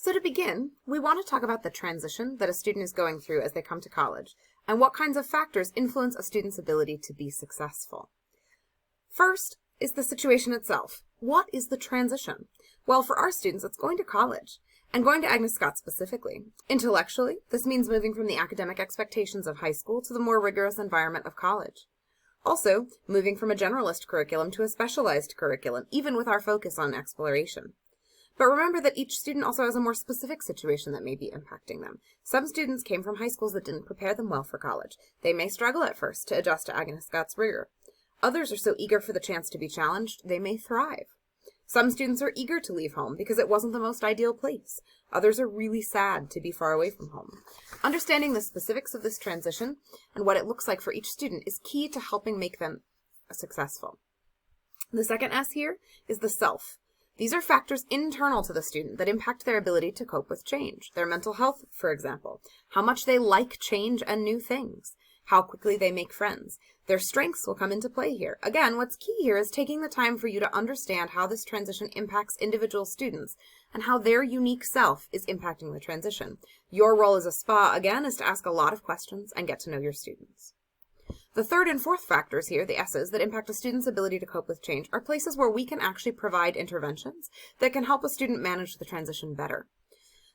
So to begin, we want to talk about the transition that a student is going through as they come to college, and what kinds of factors influence a student's ability to be successful. First is the situation itself. What is the transition? Well, for our students, it's going to college, and going to Agnes Scott specifically. Intellectually, this means moving from the academic expectations of high school to the more rigorous environment of college. Also, moving from a generalist curriculum to a specialized curriculum, even with our focus on exploration. But remember that each student also has a more specific situation that may be impacting them. Some students came from high schools that didn't prepare them well for college. They may struggle at first to adjust to Agnes Scott's rigor. Others are so eager for the chance to be challenged, they may thrive. Some students are eager to leave home because it wasn't the most ideal place. Others are really sad to be far away from home. Understanding the specifics of this transition and what it looks like for each student is key to helping make them successful. The second S here is the self. These are factors internal to the student that impact their ability to cope with change. Their mental health, for example, how much they like change and new things, how quickly they make friends. Their strengths will come into play here. Again, what's key here is taking the time for you to understand how this transition impacts individual students and how their unique self is impacting the transition. Your role as a SPA, again, is to ask a lot of questions and get to know your students. The third and fourth factors here, the S's, that impact a student's ability to cope with change are places where we can actually provide interventions that can help a student manage the transition better.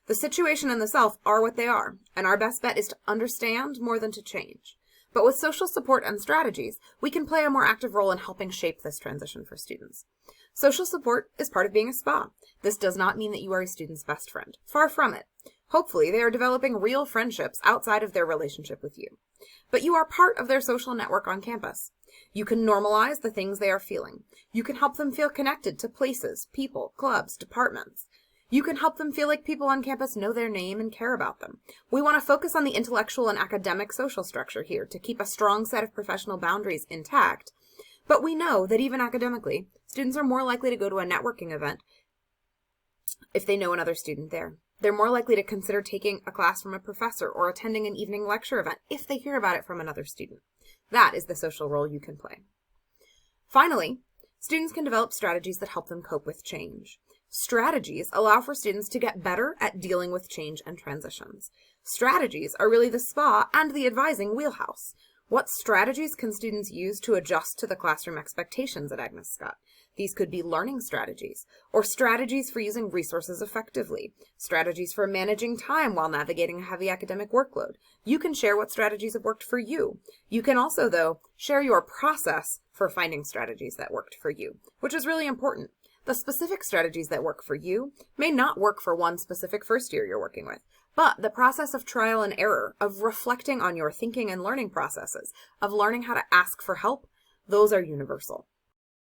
The situation and the self are what they are, and our best bet is to understand more than to change. But with social support and strategies, we can play a more active role in helping shape this transition for students. Social support is part of being a SPA. This does not mean that you are a student's best friend. Far from it. Hopefully, they are developing real friendships outside of their relationship with you. But you are part of their social network on campus. You can normalize the things they are feeling. You can help them feel connected to places, people, clubs, departments. You can help them feel like people on campus know their name and care about them. We want to focus on the intellectual and academic social structure here to keep a strong set of professional boundaries intact. But we know that even academically, students are more likely to go to a networking event if they know another student there. They're more likely to consider taking a class from a professor or attending an evening lecture event if they hear about it from another student. That is the social role you can play. Finally, students can develop strategies that help them cope with change. Strategies allow for students to get better at dealing with change and transitions. Strategies are really the SPA and the advising wheelhouse. What strategies can students use to adjust to the classroom expectations at Agnes Scott? These could be learning strategies, or strategies for using resources effectively, strategies for managing time while navigating a heavy academic workload. You can share what strategies have worked for you. You can also, though, share your process for finding strategies that worked for you, which is really important. The specific strategies that work for you may not work for one specific first year you're working with, but the process of trial and error, of reflecting on your thinking and learning processes, of learning how to ask for help, those are universal.